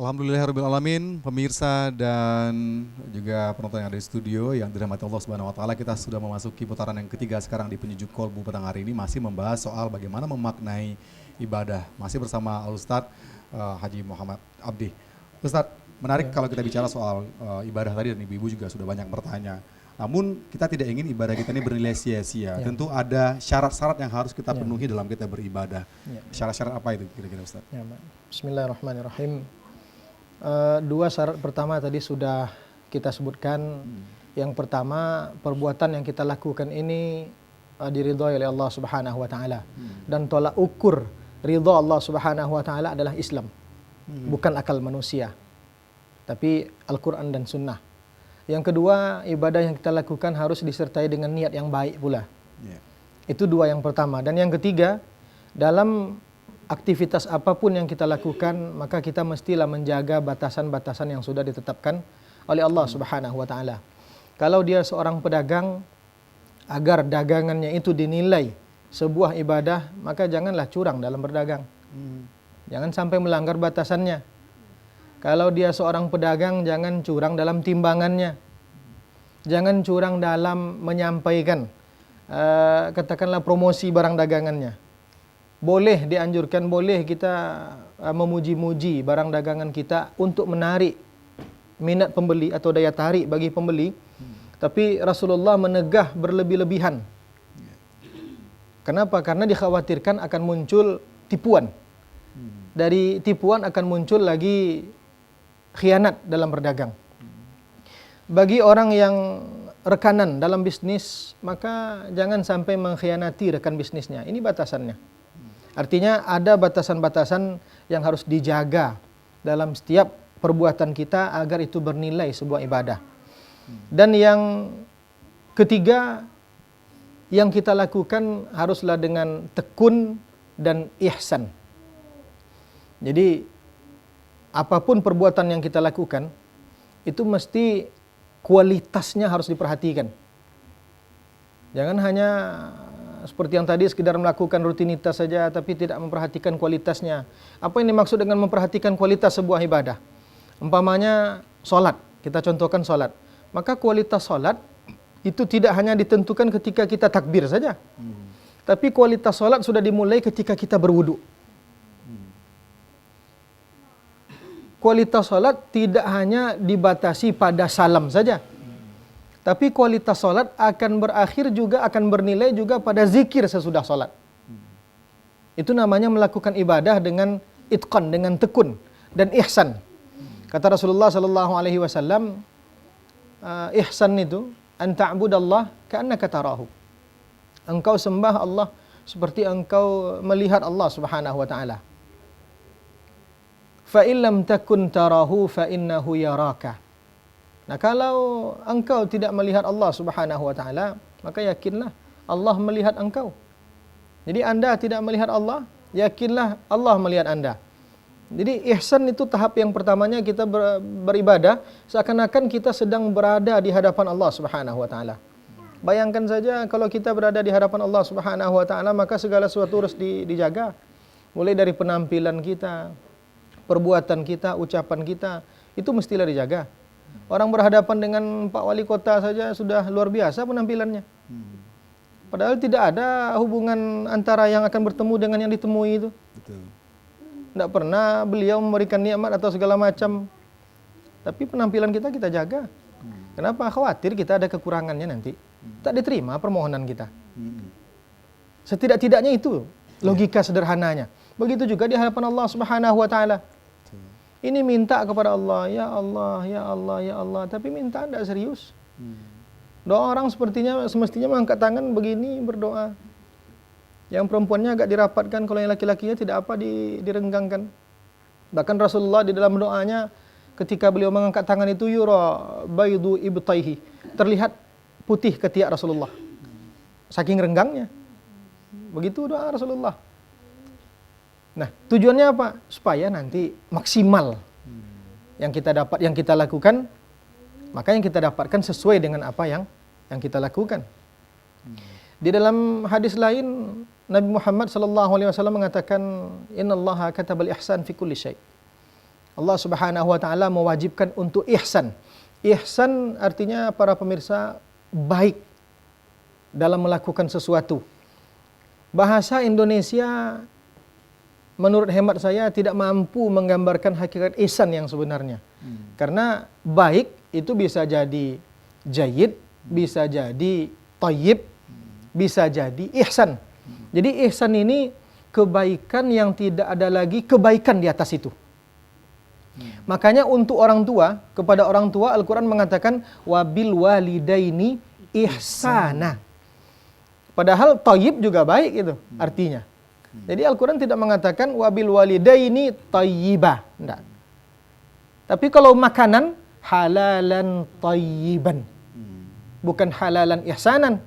Alhamdulillahirrabbilalamin, pemirsa dan juga penonton yang ada di studio yang dirahmati Allah Subhanahu wa taala, kita sudah memasuki putaran yang ketiga sekarang di Penyejuk Kolbu petang hari ini, masih membahas soal bagaimana memaknai ibadah. Masih bersama Al-Ustadz Haji Muhammad Abdi. Ustadz, menarik kalau kita bicara soal ibadah tadi, dan ibu-ibu juga sudah banyak bertanya. Namun kita tidak ingin ibadah kita ini bernilai sia-sia. Tentu ada syarat-syarat yang harus kita penuhi dalam kita beribadah. Syarat-syarat apa itu kira-kira, Ustaz? Bismillahirrahmanirrahim. Dua syarat pertama tadi sudah kita sebutkan. Yang pertama, perbuatan yang kita lakukan ini diridhai oleh Allah Subhanahu wa taala. Dan tolak ukur ridha Allah Subhanahu wa taala adalah Islam. Bukan akal manusia, tapi Al-Qur'an dan Sunnah. Yang kedua, ibadah yang kita lakukan harus disertai dengan niat yang baik pula. Itu dua yang pertama. Dan yang ketiga, dalam aktivitas apapun yang kita lakukan, maka kita mestilah menjaga batasan-batasan yang sudah ditetapkan oleh Allah Subhanahu wa taala. Kalau dia seorang pedagang, agar dagangannya itu dinilai sebuah ibadah, maka janganlah curang dalam berdagang. Jangan sampai melanggar batasannya. Kalau dia seorang pedagang, jangan curang dalam timbangannya. Jangan curang dalam menyampaikan katakanlah promosi barang dagangannya. Boleh dianjurkan, boleh kita memuji-muji barang dagangan kita untuk menarik minat pembeli atau daya tarik bagi pembeli. Tapi Rasulullah menegah berlebih-lebihan. Kenapa? Karena dikhawatirkan akan muncul tipuan. Dari tipuan akan muncul lagi khianat dalam berdagang. Bagi orang yang rekanan dalam bisnis, maka jangan sampai mengkhianati rekan bisnisnya. Ini batasannya. Artinya ada batasan-batasan yang harus dijaga dalam setiap perbuatan kita agar itu bernilai sebuah ibadah. Dan yang ketiga, yang kita lakukan haruslah dengan tekun dan ihsan. Jadi apapun perbuatan yang kita lakukan, itu mesti kualitasnya harus diperhatikan. Jangan hanya seperti yang tadi sekedar melakukan rutinitas saja tapi tidak memperhatikan kualitasnya. Apa yang dimaksud dengan memperhatikan kualitas sebuah ibadah? Umpamanya sholat, kita contohkan sholat. Maka kualitas sholat itu tidak hanya ditentukan ketika kita takbir saja. Tapi kualitas sholat sudah dimulai ketika kita berwudu. Kualitas sholat tidak hanya dibatasi pada salam saja. Tapi kualitas sholat akan berakhir juga, akan bernilai juga pada zikir sesudah sholat. Itu namanya melakukan ibadah dengan itqan, dengan tekun dan ihsan. Kata Rasulullah SAW, ihsan itu an ta'budallah ka'annaka tarahu. Engkau sembah Allah seperti engkau melihat Allah Subhanahu wa taala. Fa illam takun tarahu fa innahu yaraka. Nah, kalau engkau tidak melihat Allah Subhanahu wa taala, maka yakinlah Allah melihat engkau. Jadi Anda tidak melihat Allah, yakinlah Allah melihat Anda. Jadi ihsan itu tahap yang pertamanya kita beribadah seakan-akan kita sedang berada di hadapan Allah Subhanahu wa taala. Bayangkan saja kalau kita berada di hadapan Allah Subhanahu wa taala, maka segala sesuatu harus dijaga. Mulai dari penampilan kita, perbuatan kita, ucapan kita, itu mestilah dijaga. Orang berhadapan dengan Pak Wali Kota saja sudah luar biasa penampilannya. Padahal tidak ada hubungan antara yang akan bertemu dengan yang ditemui itu. Betul. Tidak pernah beliau memberikan nikmat atau segala macam. Tapi penampilan kita jaga. Kenapa? Khawatir kita ada kekurangannya nanti. Tak diterima permohonan kita. Setidak-tidaknya itu logika sederhananya. Begitu juga di hadapan Allah Subhanahu wa taala. Ini minta kepada Allah, ya Allah, ya Allah, ya Allah, tapi minta tidak serius. Doa orang semestinya mengangkat tangan begini berdoa. Yang perempuannya agak dirapatkan, kalau yang laki-lakinya tidak apa direnggangkan. Bahkan Rasulullah di dalam doanya ketika beliau mengangkat tangan itu yura baydu ibtaihi, terlihat putih ketiak Rasulullah. Saking renggangnya. Begitu doa Rasulullah. Nah, tujuannya apa? Supaya nanti maksimal yang kita dapat, yang kita lakukan, maka yang kita dapatkan sesuai dengan apa yang kita lakukan. Di dalam hadis lain, Nabi Muhammad SAW mengatakan, Innallaha katabal ihsan fi kulli syai'. Allah Subhanahu wa taala mewajibkan untuk ihsan. Ihsan artinya para pemirsa baik dalam melakukan sesuatu. Bahasa Indonesia menurut hemat saya tidak mampu menggambarkan hakikat ihsan yang sebenarnya. Karena baik itu bisa jadi jayyid, bisa jadi thayyib, bisa jadi ihsan. Jadi ihsan ini kebaikan yang tidak ada lagi kebaikan di atas itu. Makanya untuk orang tua, kepada orang tua Al-Quran mengatakan wabil walidaini ihsana. Padahal thayyib juga baik itu artinya. Jadi Al-Quran tidak mengatakan wabil walidaini thayyiba. Enggak. Tapi kalau makanan halalan thayyiban. Bukan halalan ihsanan.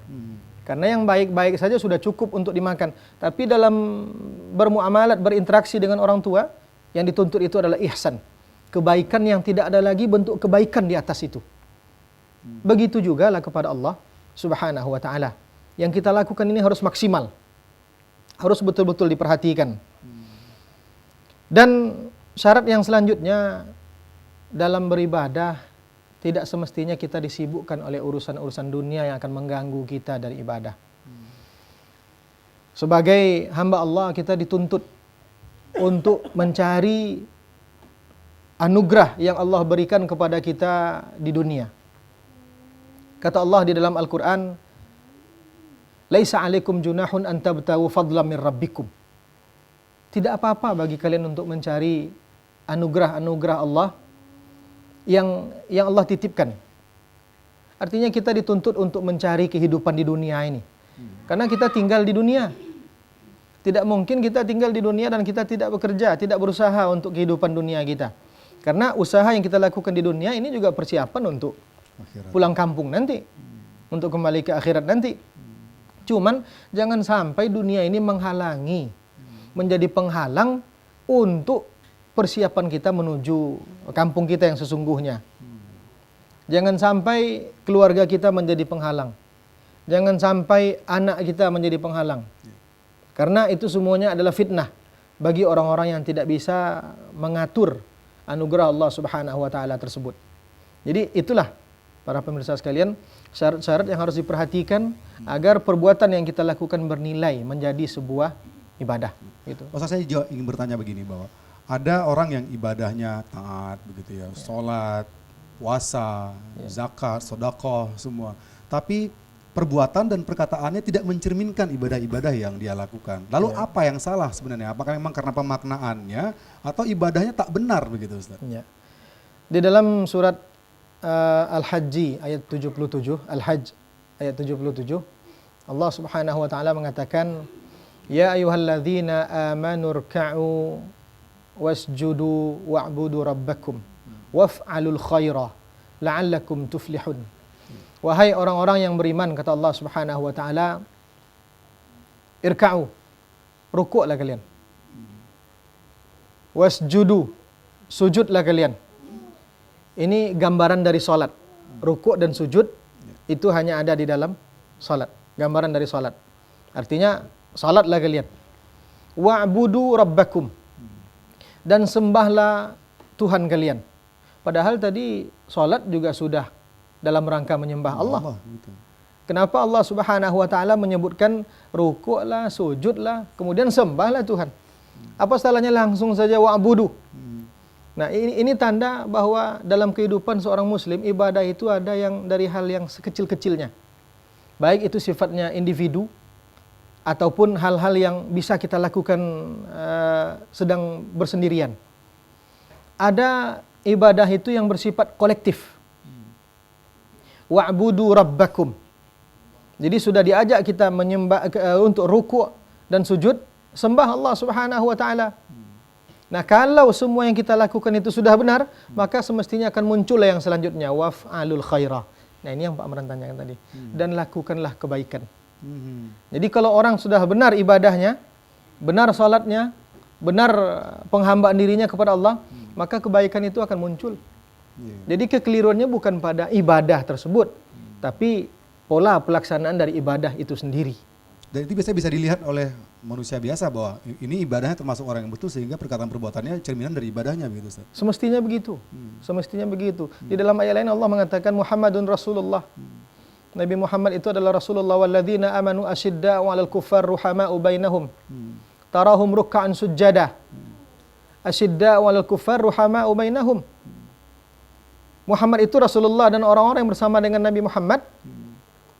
Karena yang baik-baik saja sudah cukup untuk dimakan. Tapi dalam bermuamalat, berinteraksi dengan orang tua, yang dituntut itu adalah ihsan. Kebaikan yang tidak ada lagi bentuk kebaikan di atas itu. Begitu juga lah kepada Allah Subhanahu wa ta'ala. Yang kita lakukan ini harus maksimal. Harus betul-betul diperhatikan. Dan syarat yang selanjutnya dalam beribadah, tidak semestinya kita disibukkan oleh urusan-urusan dunia yang akan mengganggu kita dari ibadah. Sebagai hamba Allah kita dituntut untuk mencari anugerah yang Allah berikan kepada kita di dunia. Kata Allah di dalam Al-Quran, Laisa alaikum junahun an tabtagu fadlan min rabbikum. Tidak apa-apa bagi kalian untuk mencari anugerah-anugerah Allah yang Allah titipkan. Artinya kita dituntut untuk mencari kehidupan di dunia ini. Karena kita tinggal di dunia. Tidak mungkin kita tinggal di dunia dan kita tidak bekerja, tidak berusaha untuk kehidupan dunia kita. Karena usaha yang kita lakukan di dunia ini juga persiapan untuk akhirat, pulang kampung nanti. Untuk kembali ke akhirat nanti. Cuman jangan sampai dunia ini menghalangi, menjadi penghalang untuk persiapan kita menuju kampung kita yang sesungguhnya. Jangan sampai keluarga kita menjadi penghalang. Jangan sampai anak kita menjadi penghalang. Karena itu semuanya adalah fitnah bagi orang-orang yang tidak bisa mengatur anugerah Allah Subhanahu wa taala tersebut. Jadi itulah para pemirsa sekalian, syarat-syarat yang harus diperhatikan agar perbuatan yang kita lakukan bernilai menjadi sebuah ibadah. Gitu. Ustaz, saya juga ingin bertanya begini, bahwa ada orang yang ibadahnya taat begitu ya, sholat, puasa, zakat, sedekah semua, tapi perbuatan dan perkataannya tidak mencerminkan ibadah-ibadah yang dia lakukan. Lalu apa yang salah sebenarnya? Apakah memang karena pemaknaannya atau ibadahnya tak benar begitu, Ustaz? Ya. Di dalam surat Al-Hajj ayat 77, Al-Hajj ayat 77, Allah Subhanahu wa taala mengatakan, "Ya ayyuhalladzina amanu rka'u wasjudu wa'budu rabbakum waf'alul khaira la'allakum tuflihun." Wahai orang-orang yang beriman, kata Allah Subhanahu wa taala, irka'u, rukuklah kalian. Wasjudu, sujudlah kalian. Ini gambaran dari salat. Rukuk dan sujud itu hanya ada di dalam salat. Gambaran dari salat. Artinya salatlah kalian. Wa'budu rabbakum. Dan sembahlah Tuhan kalian. Padahal tadi salat juga sudah dalam rangka menyembah Allah. Kenapa Allah Subhanahu wa taala menyebutkan rukuklah, sujudlah, kemudian sembahlah Tuhan? Apa salahnya langsung saja wa'budu? Nah, ini tanda bahwa dalam kehidupan seorang muslim, ibadah itu ada yang dari hal yang sekecil-kecilnya. Baik itu sifatnya individu ataupun hal-hal yang bisa kita lakukan sedang bersendirian. Ada ibadah itu yang bersifat kolektif. Wa'budu rabbakum. Jadi sudah diajak kita menyembah untuk rukuk dan sujud, sembah Allah Subhanahu wa taala. Nah, kalau semua yang kita lakukan itu sudah benar, maka semestinya akan muncullah yang selanjutnya, waf'alul khairah. Nah, ini yang Pak Amran tanyakan tadi. Dan lakukanlah kebaikan. Jadi kalau orang sudah benar ibadahnya, benar salatnya, benar penghambaan dirinya kepada Allah, maka kebaikan itu akan muncul. Jadi kekeliruannya bukan pada ibadah tersebut, tapi pola pelaksanaan dari ibadah itu sendiri. Dan itu biasanya bisa dilihat oleh manusia biasa bahwa ini ibadahnya termasuk orang yang betul sehingga perkataan perbuatannya cerminan dari ibadahnya begitu Ustaz. Semestinya begitu. Semestinya begitu. Di dalam ayat lain Allah mengatakan Muhammadun Rasulullah. Nabi Muhammad itu adalah Rasulullah, walladzina amanu asyidda'u 'alal kuffar ruhama'u bainahum. Tarahum ruk'an sujjadah. Asyidda'u 'alal kuffar ruhama'u bainahum. Muhammad itu Rasulullah dan orang-orang yang bersama dengan Nabi Muhammad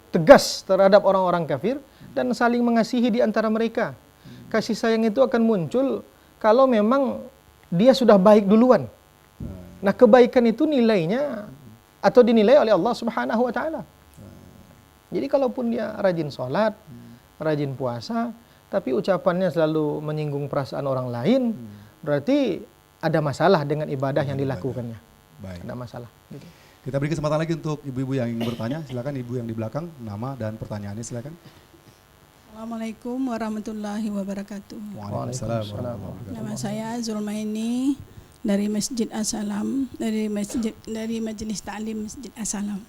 tegas terhadap orang-orang kafir dan saling mengasihi di antara mereka. Kasih sayang itu akan muncul kalau memang dia sudah baik duluan. Nah, kebaikan itu nilainya atau dinilai oleh Allah Subhanahu wa taala. Jadi kalaupun dia rajin sholat, rajin puasa, tapi ucapannya selalu menyinggung perasaan orang lain, berarti ada masalah dengan ibadah yang dilakukannya. Baik. Ada masalah. Gitu. Kita beri kesempatan lagi untuk ibu-ibu yang ingin bertanya. Silakan ibu yang di belakang, nama dan pertanyaannya silakan. Assalamualaikum warahmatullahi wabarakatuh. Waalaikumsalam warahmatullahi wabarakatuh. Nama saya Zulmaini dari Masjid As-Salam, dari Majelis Ta'lim Masjid As-Salam.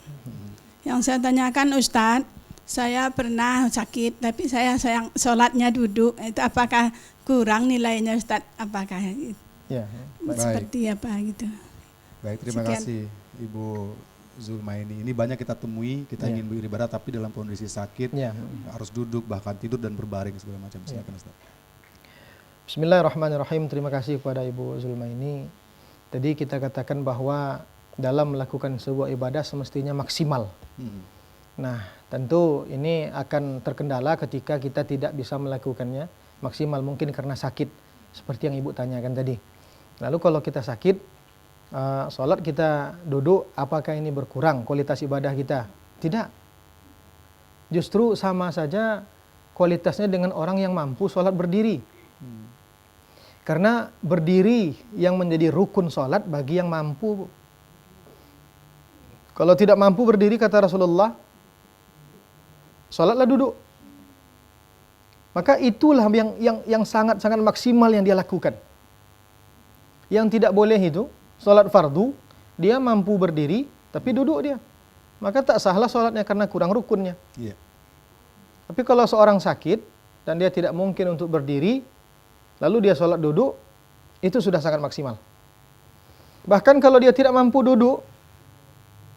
Yang saya tanyakan Ustadz, saya pernah sakit tapi saya sayang sholatnya duduk. Itu apakah kurang nilainya Ustadz? Apakah Ya, seperti apa gitu? Baik, terima Sekian. kasih Ibu Zulmaini. Ini banyak kita temui, kita ingin beribadah tapi dalam kondisi sakit, ya. harus duduk, bahkan tidur dan berbaring segala macam. Silakan Ustaz. Bismillahirrahmanirrahim. Terima kasih kepada Ibu Zulmaini. Tadi kita katakan bahwa dalam melakukan sebuah ibadah semestinya maksimal. Nah, tentu ini akan terkendala ketika kita tidak bisa melakukannya maksimal, mungkin karena sakit, seperti yang Ibu tanyakan tadi. Lalu kalau kita sakit, sholat kita duduk, apakah ini berkurang kualitas ibadah kita? Tidak. Justru sama saja kualitasnya dengan orang yang mampu sholat berdiri. Karena berdiri yang menjadi rukun sholat bagi yang mampu. Kalau tidak mampu berdiri, kata Rasulullah, sholatlah duduk. Maka itulah yang sangat-sangat maksimal yang dia lakukan. Yang tidak boleh itu, sholat fardu, dia mampu berdiri, tapi duduk dia. Maka tak sahlah sholatnya karena kurang rukunnya. Iya. Tapi kalau seorang sakit, dan dia tidak mungkin untuk berdiri, lalu dia sholat duduk, itu sudah sangat maksimal. Bahkan kalau dia tidak mampu duduk,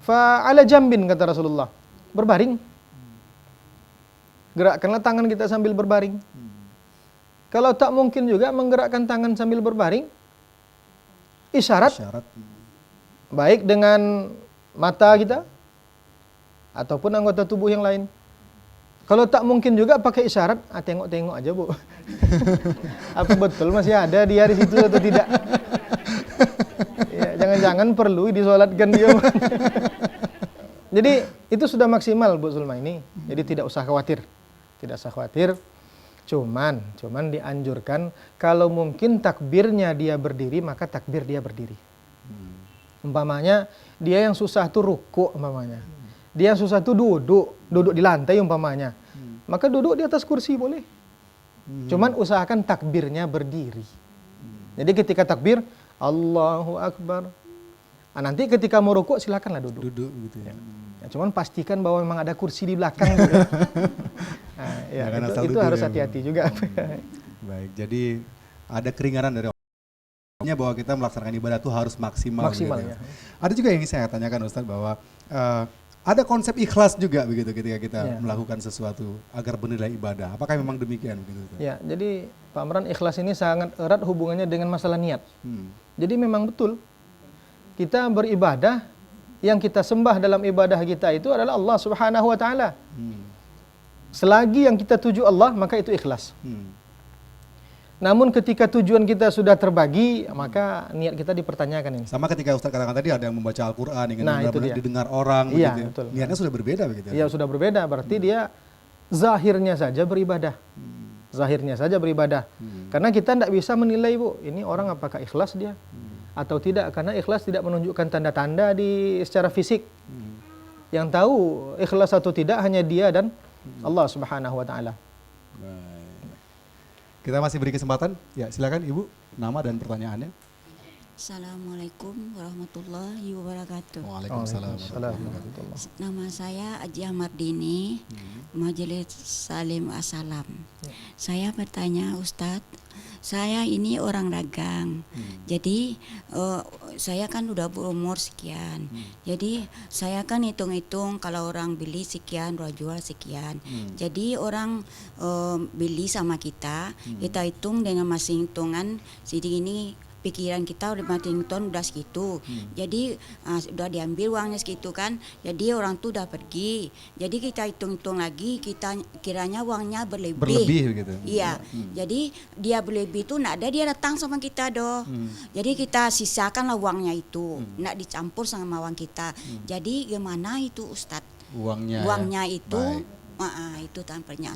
fa'ala jambin, kata Rasulullah, berbaring. Gerakkanlah tangan kita sambil berbaring. Kalau tak mungkin juga menggerakkan tangan sambil berbaring, isyarat. Baik dengan mata kita ataupun anggota tubuh yang lain. Kalau tak mungkin juga pakai isyarat, tengok-tengok aja Bu. Apa betul masih ada dia di situ atau tidak? Ya, jangan-jangan perlu disolatkan dia. Jadi itu sudah maksimal Bu Zulmaini. Jadi tidak usah khawatir. Tidak usah khawatir. Cuman dianjurkan kalau mungkin takbirnya dia berdiri, maka takbir dia berdiri. Umpamanya dia yang susah tuh ruku umpamanya. Dia yang susah tuh duduk di lantai umpamanya. Maka duduk di atas kursi boleh. Cuman usahakan takbirnya berdiri. Jadi ketika takbir Allahu Akbar. Nanti ketika mau ruku silakanlah duduk. Duduk gitu ya. Ya, cuman pastikan bahwa memang ada kursi di belakang. Gitu. Nah, ya, itu harus hati-hati juga. Baik, jadi ada keringanan dari orangnya bahwa kita melaksanakan ibadah itu harus maksimal. Maksimal gitu ya. Ada juga yang ingin saya tanyakan Ustaz bahwa ada konsep ikhlas juga begitu ketika kita melakukan sesuatu agar bernilai ibadah. Apakah memang demikian begitu Ustaz? Ya, jadi Pak Amran, ikhlas ini sangat erat hubungannya dengan masalah niat. Jadi memang betul kita beribadah, yang kita sembah dalam ibadah kita itu adalah Allah Subhanahu wa taala. Selagi yang kita tuju Allah, maka itu ikhlas. Namun ketika tujuan kita sudah terbagi, maka niat kita dipertanyakan ini. Sama ketika Ustaz katakan tadi ada yang membaca Al-Qur'an ingin didengar orang iya, begitu. Betul. Niatnya sudah berbeda begitu. Iya, sudah berbeda, berarti dia zahirnya saja beribadah. Zahirnya saja beribadah. Karena kita tidak bisa menilai, Bu, ini orang apakah ikhlas dia atau tidak, karena ikhlas tidak menunjukkan tanda-tanda secara fisik. Yang tahu ikhlas atau tidak hanya dia dan Allah Subhanahu wa taala. Kita masih beri kesempatan. Ya, silakan Ibu, nama dan pertanyaannya. Assalamualaikum warahmatullahi wabarakatuh. Waalaikumsalam Waalaikumsalam warahmatullahi wabarakatuh. Nama saya Ajia Mardini, Majelis Salim Assalam. Saya bertanya Ustadz, saya ini orang dagang, jadi saya kan udah berumur sekian, jadi saya kan hitung-hitung kalau orang beli sekian, orang jual sekian. Jadi orang beli sama kita hitung dengan masing hitungan, jadi ini pikiran kita udah Huntington udah segitu, jadi udah diambil uangnya segitu kan, jadi orang tuh udah pergi, jadi kita hitung-hitung lagi, kita kiranya uangnya Berlebih begitu. Iya, jadi dia berlebih itu nak ada dia datang sama kita doh, jadi kita sisakanlah uangnya itu, nak dicampur sama uang kita. Jadi gimana itu Ustadz? Uangnya Itu Baik. itu tanpanya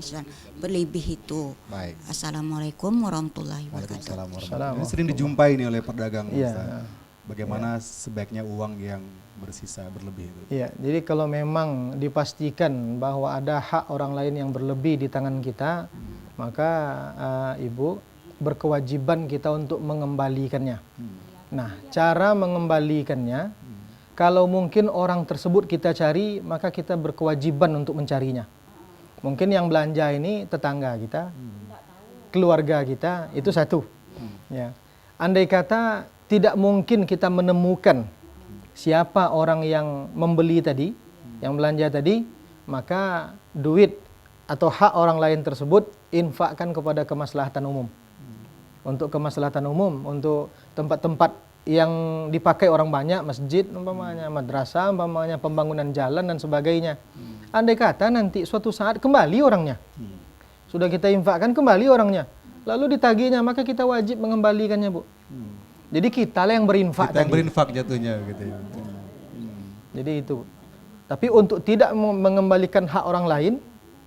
berlebih itu. Baik. Assalamualaikum warahmatullahi wabarakatuh. Waalaikumsalam warahmatullahi Salam. wabarakatuh. Ini sering dijumpai nih oleh pedagang Iya. Ustaz. Bagaimana sebaiknya uang yang bersisa berlebih itu? Iya, jadi kalau memang dipastikan bahwa ada hak orang lain yang berlebih di tangan kita, maka Ibu berkewajiban kita untuk mengembalikannya. Nah, cara mengembalikannya, kalau mungkin orang tersebut kita cari, maka kita berkewajiban untuk mencarinya. Mungkin yang belanja ini tetangga kita, keluarga kita, itu satu. Ya. Andai kata tidak mungkin kita menemukan siapa orang yang membeli tadi, yang belanja tadi, maka duit atau hak orang lain tersebut infakkan kepada kemaslahatan umum. Untuk kemaslahatan umum, untuk tempat-tempat yang dipakai orang banyak, masjid umpamanya, madrasah umpamanya, pembangunan jalan dan sebagainya. Andai kata nanti suatu saat kembali orangnya, sudah kita infakkan kembali orangnya, lalu ditagihnya, maka kita wajib mengembalikannya, Bu. Jadi kita lah yang berinfak Kita yang tadi. berinfak jatuhnya gitu ya. Jadi itu. Tapi untuk tidak mengembalikan hak orang lain,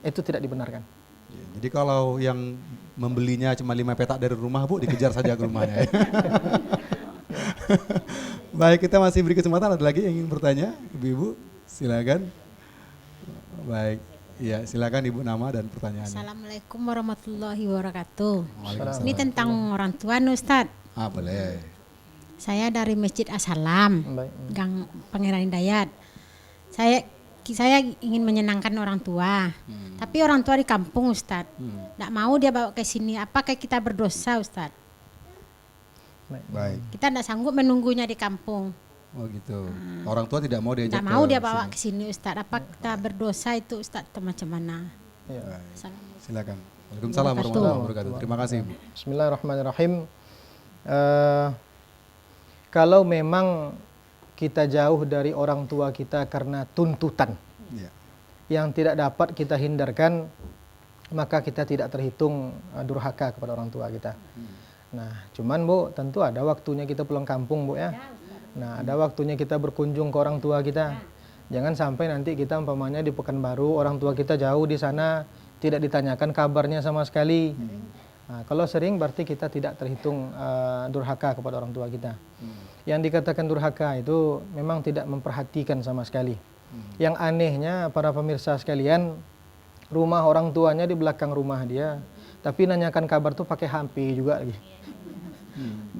itu tidak dibenarkan. Ya, jadi kalau yang membelinya cuma 5 petak dari rumah, Bu, dikejar saja ke rumahnya. Ya. Baik, kita masih beri kesempatan, ada lagi yang ingin bertanya, Ibu-ibu, silakan. Baik, ya silakan Ibu, nama dan pertanyaannya. Assalamualaikum warahmatullahi wabarakatuh. Waalaikumsalam. Ini tentang orang tua nih Ustadz. Boleh. Saya dari Masjid Assalam, Baik. Gang Pangeran Hidayat. Saya ingin menyenangkan orang tua, tapi orang tua di kampung Ustadz. Nggak mau dia bawa ke sini, apakah kita berdosa Ustadz? Baik. Kita nggak sanggup menunggunya di kampung. Oh gitu. Orang tua tidak mau diajak Nggak mau dia ke bawa sini. ke sini Ustadz. Apa kita berdosa itu Ustadz atau macam mana? Ya. Baik. Assalamualaikum. Silakan. Waalaikumsalam warahmatullahi wabarakatuh. Terima kasih, Ibu. Bismillahirrahmanirrahim. Kalau memang kita jauh dari orang tua kita karena tuntutan Ya. yang tidak dapat kita hindarkan, maka kita tidak terhitung durhaka kepada orang tua kita. Nah, cuman Bu, tentu ada waktunya kita pulang kampung, Bu ya. Nah, ada waktunya kita berkunjung ke orang tua kita. Jangan sampai nanti kita umpamanya di Pekanbaru, orang tua kita jauh di sana, tidak ditanyakan kabarnya sama sekali. Nah, kalau sering berarti kita tidak terhitung durhaka kepada orang tua kita. Yang dikatakan durhaka itu memang tidak memperhatikan sama sekali. Yang anehnya para pemirsa sekalian, rumah orang tuanya di belakang rumah dia, tapi nanyakan kabar tuh pakai HP juga lagi.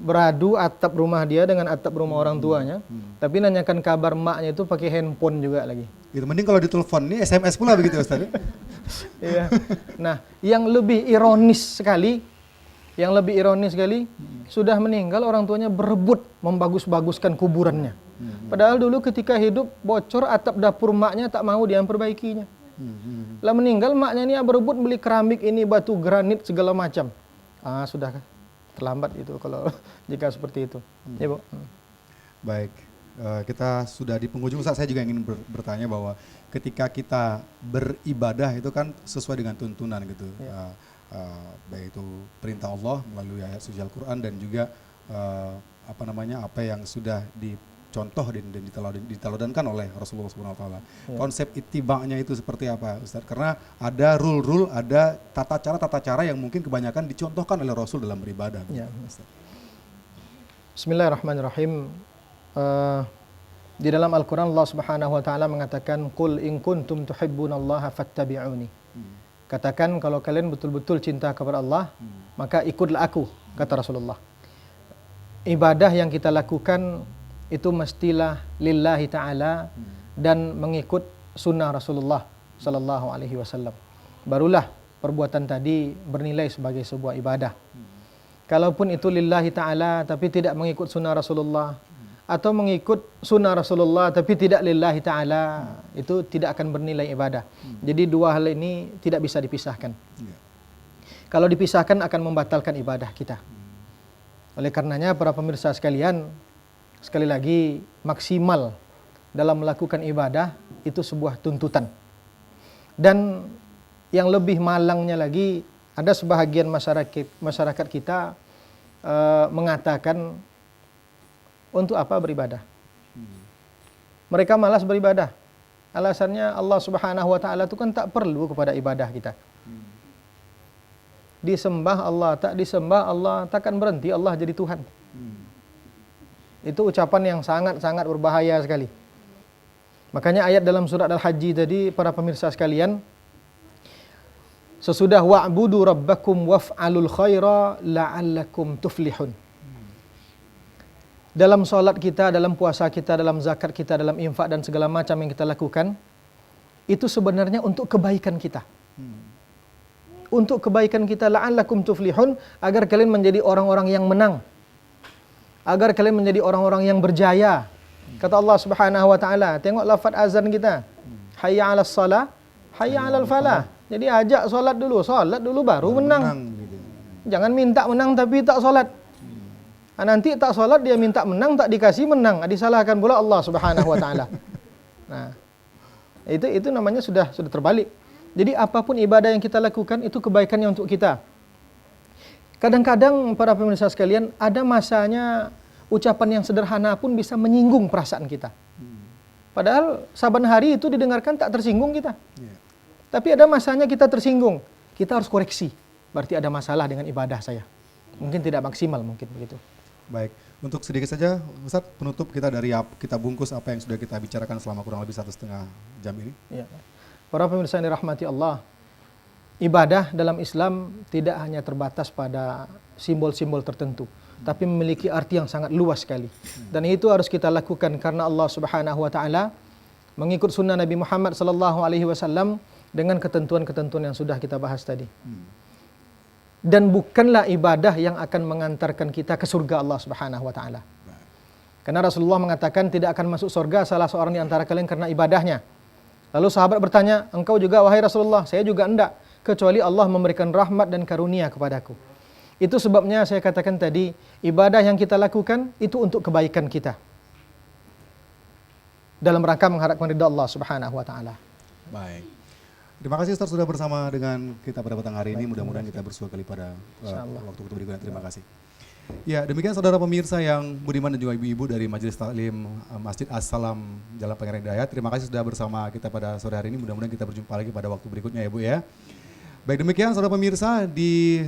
Beradu atap rumah dia dengan atap rumah orang tuanya, tapi nanyakan kabar maknya itu pakai handphone juga lagi. Gitu. Mending kalau ditelepon nih SMS pula begitu Ustaz. Iya. Nah, yang lebih ironis sekali, sudah meninggal orang tuanya berebut membagus-baguskan kuburannya. Padahal dulu ketika hidup bocor atap dapur maknya tak mau dia memperbaikinya. Lah meninggal maknya ini berebut beli keramik ini, batu granit segala macam. Sudah terlambat itu kalau jika seperti itu. Ya, Bu. Baik, kita sudah di penghujung. Ustaz, saya juga ingin bertanya bahwa ketika kita beribadah itu kan sesuai dengan tuntunan gitu, baik itu perintah Allah melalui ayat suci Al-Quran dan juga apa yang sudah dicontoh dan diteladankan oleh Rasulullah SAW. Konsep ittiba'nya itu seperti apa, Ustaz? Karena ada rule-rule, ada tata cara yang mungkin kebanyakan dicontohkan oleh Rasul dalam beribadah. Ya. Ustaz. Bismillahirrahmanirrahim. Di dalam Al-Quran Allah Subhanahu wa taala mengatakan, "Qul in kuntum tuhibbunallaha fattabi'uni." Katakan kalau kalian betul-betul cinta kepada Allah, maka ikutlah aku, kata Rasulullah. ibadah yang kita lakukan itu mestilah lillahi ta'ala dan mengikut sunnah Rasulullah sallallahu alaihi wasallam. Barulah perbuatan tadi bernilai sebagai sebuah ibadah. Kalaupun itu lillahi ta'ala tapi tidak mengikut sunnah Rasulullah, atau mengikut sunnah Rasulullah tapi tidak lillahi ta'ala, itu tidak akan bernilai ibadah. Jadi dua hal ini tidak bisa dipisahkan. Kalau dipisahkan akan membatalkan ibadah kita. Oleh karenanya para pemirsa sekalian, sekali lagi maksimal dalam melakukan ibadah itu sebuah tuntutan. Dan yang lebih malangnya lagi, ada sebahagian masyarakat kita mengatakan, untuk apa beribadah? Mereka malas beribadah. Alasannya Allah Subhanahu wa taala itu kan tak perlu kepada ibadah kita. Disembah Allah, tak disembah Allah, takkan berhenti Allah jadi Tuhan. Itu ucapan yang sangat-sangat berbahaya sekali. Makanya ayat dalam surat Al-Hajj tadi, para pemirsa sekalian, sesudah wa'budu rabbakum waf'alul khaira la'allakum tuflihun. Dalam salat kita, dalam puasa kita, dalam zakat kita, dalam infak dan segala macam yang kita lakukan, itu sebenarnya untuk kebaikan kita. Untuk kebaikan kita, la'allakum tuflihun, agar kalian menjadi orang-orang yang menang. Agar kalian menjadi orang-orang yang berjaya. Kata Allah Subhanahu wa taala, tengok lafaz azan kita. Hayya 'alas shalah, hayya 'alal falah. Jadi ajak solat dulu baru menang. Gitu. Jangan minta menang tapi tak solat. Nanti tak solat dia minta menang, tak dikasih menang. Disalahkan pula Allah Subhanahu wa taala. Nah, itu namanya sudah terbalik. Jadi apapun ibadah yang kita lakukan itu kebaikannya untuk kita. Kadang-kadang para pemirsa sekalian, ada masanya ucapan yang sederhana pun bisa menyinggung perasaan kita. Padahal saban hari itu didengarkan tak tersinggung kita. Tapi ada masanya kita tersinggung. Kita harus koreksi. Berarti ada masalah dengan ibadah saya. Mungkin tidak maksimal, mungkin begitu. Baik, untuk sedikit saja Ustaz, penutup kita dari kita bungkus apa yang sudah kita bicarakan selama kurang lebih 1,5 jam ini. Ya. Para pemirsa yang dirahmati Allah, ibadah dalam Islam tidak hanya terbatas pada simbol-simbol tertentu, tapi memiliki arti yang sangat luas sekali. Dan itu harus kita lakukan karena Allah Subhanahu wa taala mengikut sunnah Nabi Muhammad sallallahu alaihi wasallam dengan ketentuan-ketentuan yang sudah kita bahas tadi. Dan bukanlah ibadah yang akan mengantarkan kita ke surga Allah Subhanahu wa taala. Karena Rasulullah mengatakan tidak akan masuk surga salah seorang di antara kalian karena ibadahnya. Lalu sahabat bertanya, engkau juga wahai Rasulullah? Saya juga enggak, kecuali Allah memberikan rahmat dan karunia kepadaku. Itu sebabnya saya katakan tadi, ibadah yang kita lakukan itu untuk kebaikan kita. Dalam rangka mengharapkan ridha Allah Subhanahu wa taala. Baik. Terima kasih Ustaz sudah bersama dengan kita pada petang hari ini. Mudah-mudahan kita bersua kali pada waktu berikutnya. Terima kasih. Ya, demikian saudara pemirsa yang budiman dan juga ibu-ibu dari Majelis Taklim Masjid As-Salam Jalan Pangeran Hidayat. Terima kasih sudah bersama kita pada sore hari ini. Mudah-mudahan kita berjumpa lagi pada waktu berikutnya ya Bu ya. Baik, demikian saudara pemirsa di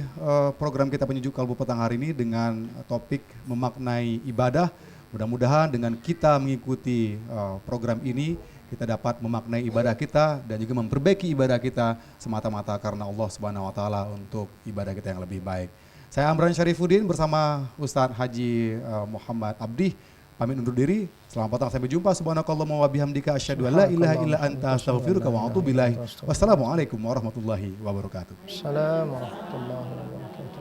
program kita Penyejuk Kalbu petang hari ini dengan topik memaknai ibadah. Mudah-mudahan dengan kita mengikuti program ini kita dapat memaknai ibadah kita dan juga memperbaiki ibadah kita semata-mata karena Allah Subhanahu wa taala untuk ibadah kita yang lebih baik. Saya Amran Syarifuddin bersama Ustadz Haji Muhammad Abdi pamit undur diri. Selamat petang, sampai jumpa. Subhanakallahumma wa bihamdika asyhadu an la ilaha illa anta astaghfiruka wa atubu ilaik. Wassalamualaikum warahmatullahi wabarakatuh. Assalamualaikum warahmatullahi wabarakatuh.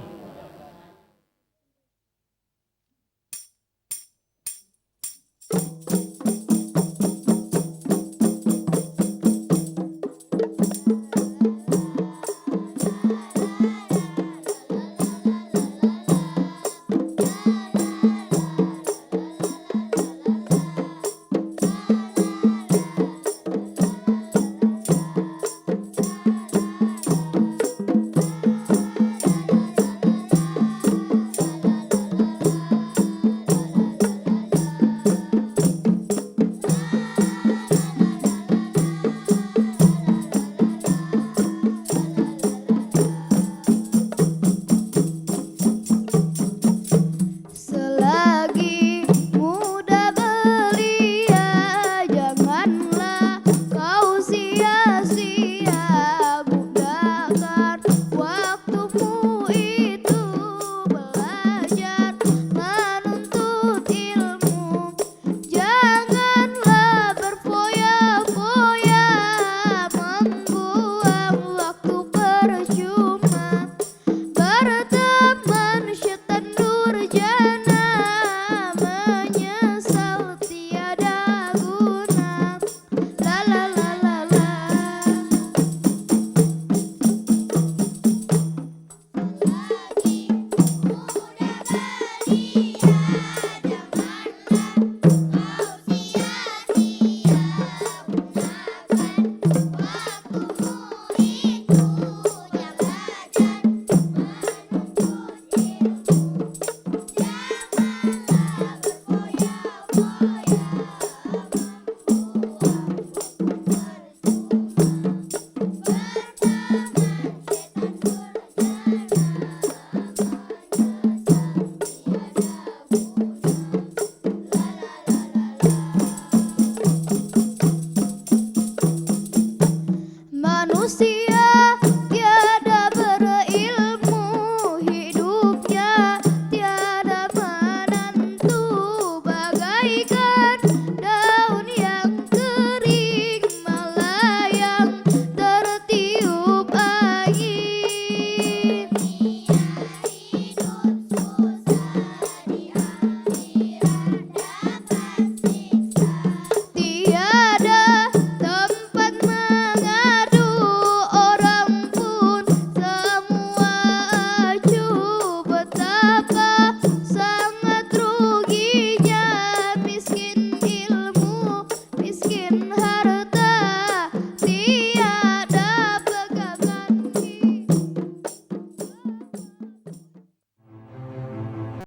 durjana, menyesal tiada guna. La la la la la. Lagi muda belia,